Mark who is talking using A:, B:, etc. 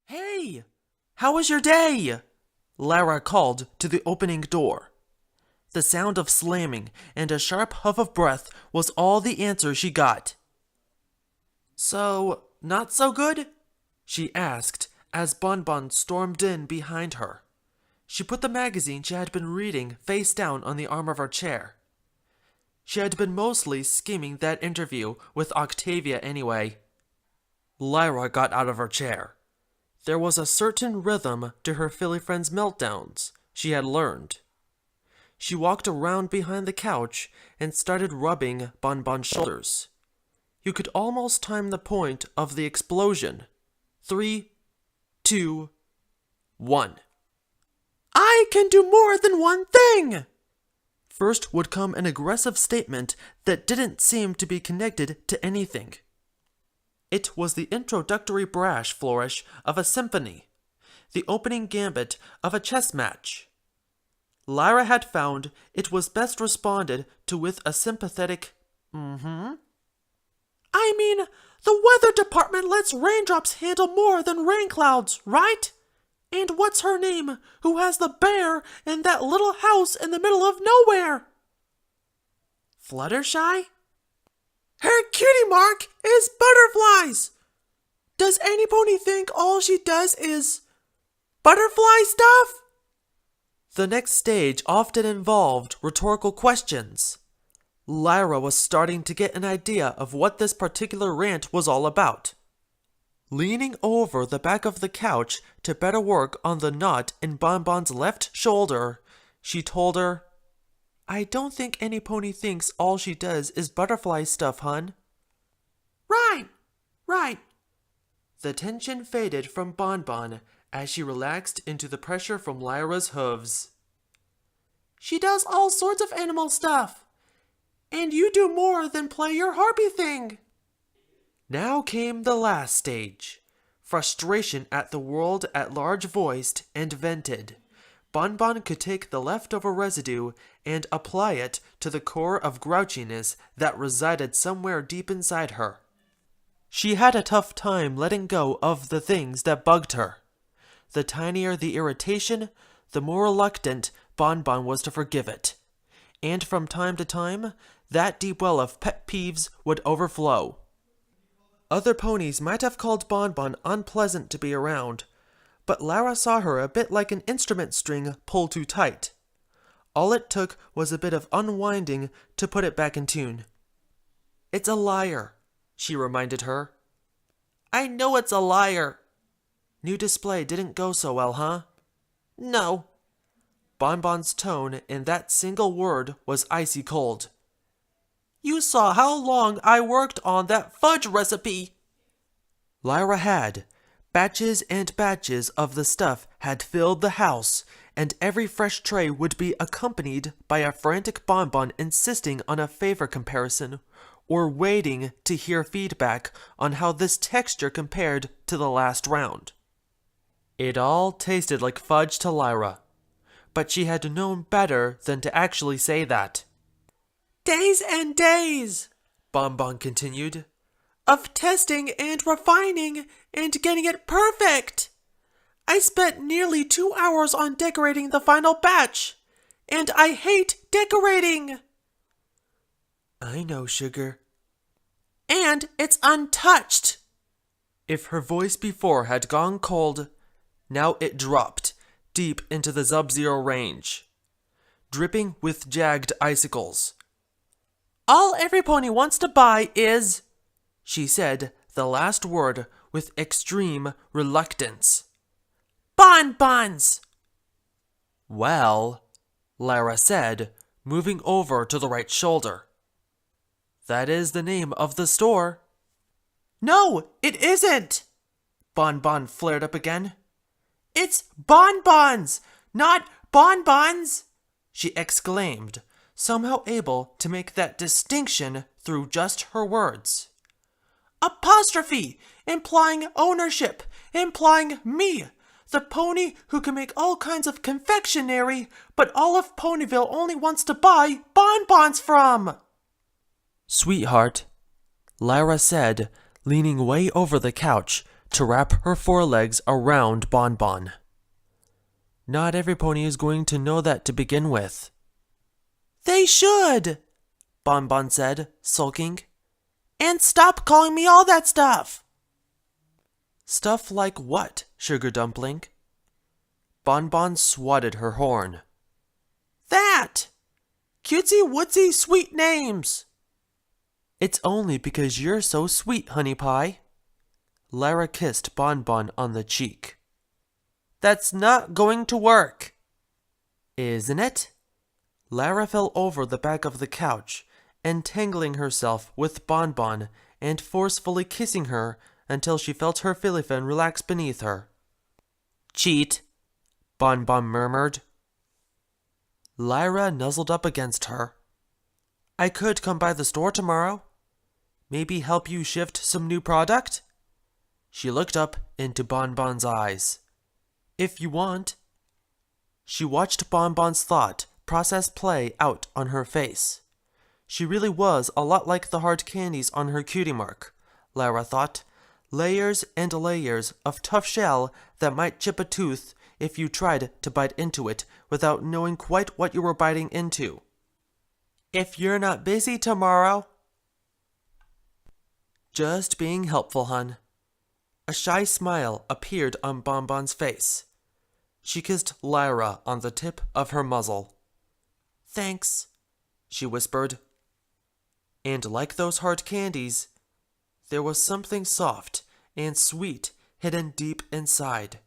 A: Hey! How was your day? Lara called to the opening door. The sound of slamming and a sharp huff of breath was all the answer she got. So, not so good? She asked as Bonbon stormed in behind her. She put the magazine she had been reading face down on the arm of her chair. She had been mostly skimming that interview with Octavia anyway. Lyra got out of her chair. There was a certain rhythm to her Philly friend's meltdowns, she had learned. She walked around behind the couch and started rubbing Bonbon's shoulders. You could almost time the point of the explosion. 3, 2, 1. I can do more than one thing! First would come an aggressive statement that didn't seem to be connected to anything. It was the introductory brash flourish of a symphony, the opening gambit of a chess match. Lyra had found it was best responded to with a sympathetic, I mean, the weather department lets raindrops handle more than rain clouds, right? And what's her name, who has the bear in that little house in the middle of nowhere? Fluttershy? Her cutie mark is butterflies! Does any pony think all she does is butterfly stuff? The next stage often involved rhetorical questions. Lyra was starting to get an idea of what this particular rant was all about. Leaning over the back of the couch to better work on the knot in Bonbon's left shoulder, she told her, I don't think any pony thinks all she does is butterfly stuff, hun. Right. The tension faded from Bonbon as she relaxed into the pressure from Lyra's hooves. She does all sorts of animal stuff. And you do more than play your harpy thing. Now came the last stage. Frustration at the world at large voiced and vented. Bonbon could take the leftover residue and apply it to the core of grouchiness that resided somewhere deep inside her. She had a tough time letting go of the things that bugged her. The tinier the irritation, the more reluctant Bonbon was to forgive it. And from time to time, that deep well of pet peeves would overflow. Other ponies might have called Bonbon unpleasant to be around, but Lara saw her a bit like an instrument string pulled too tight. All it took was a bit of unwinding to put it back in tune. It's a liar, she reminded her. I know it's a liar. New display didn't go so well, huh? No. Bonbon's tone in that single word was icy cold. You saw how long I worked on that fudge recipe. Lyra had. Batches and batches of the stuff had filled the house, and every fresh tray would be accompanied by a frantic Bonbon insisting on a favor comparison, or waiting to hear feedback on how this texture compared to the last round. It all tasted like fudge to Lyra, but she had known better than to actually say that. Days and days, Bonbon continued, of testing and refining and getting it perfect. I spent nearly 2 hours on decorating the final batch, and I hate decorating. I know, sugar. And it's untouched. If her voice before had gone cold, now it dropped deep into the sub-zero range, dripping with jagged icicles. All every pony wants to buy is, she said the last word with extreme reluctance, bonbons. Well, Lara said, moving over to the right shoulder. That is the name of the store. No, it isn't, Bonbon flared up again. It's bonbons, not bonbons, she exclaimed, somehow able to make that distinction through just her words. Apostrophe, implying ownership, implying me, the pony who can make all kinds of confectionery, but all of Ponyville only wants to buy bonbons from. Sweetheart, Lyra said, leaning way over the couch to wrap her forelegs around Bon Bon. Not every pony is going to know that to begin with. They should, Bon Bon said, sulking. And stop calling me all that stuff. Stuff like what, Sugar Dumpling? Bon Bon swatted her horn. That! Cutesy wootsy sweet names! It's only because you're so sweet, Honey Pie. Lara kissed Bon Bon on the cheek. That's not going to work. Isn't it? Lara fell over the back of the couch, entangling herself with Bon Bon and forcefully kissing her until she felt her filly fin relax beneath her. Cheat, Bon Bon murmured. Lyra nuzzled up against her. I could come by the store tomorrow. Maybe help you shift some new product? She looked up into Bon Bon's eyes. If you want. She watched Bon Bon's thought process play out on her face. She really was a lot like the hard candies on her cutie mark, Lara thought. Layers and layers of tough shell that might chip a tooth if you tried to bite into it without knowing quite what you were biting into. If you're not busy tomorrow. Just being helpful, hun. A shy smile appeared on Bon Bon's face. She kissed Lyra on the tip of her muzzle. Thanks, she whispered. And like those hard candies, there was something soft and sweet hidden deep inside.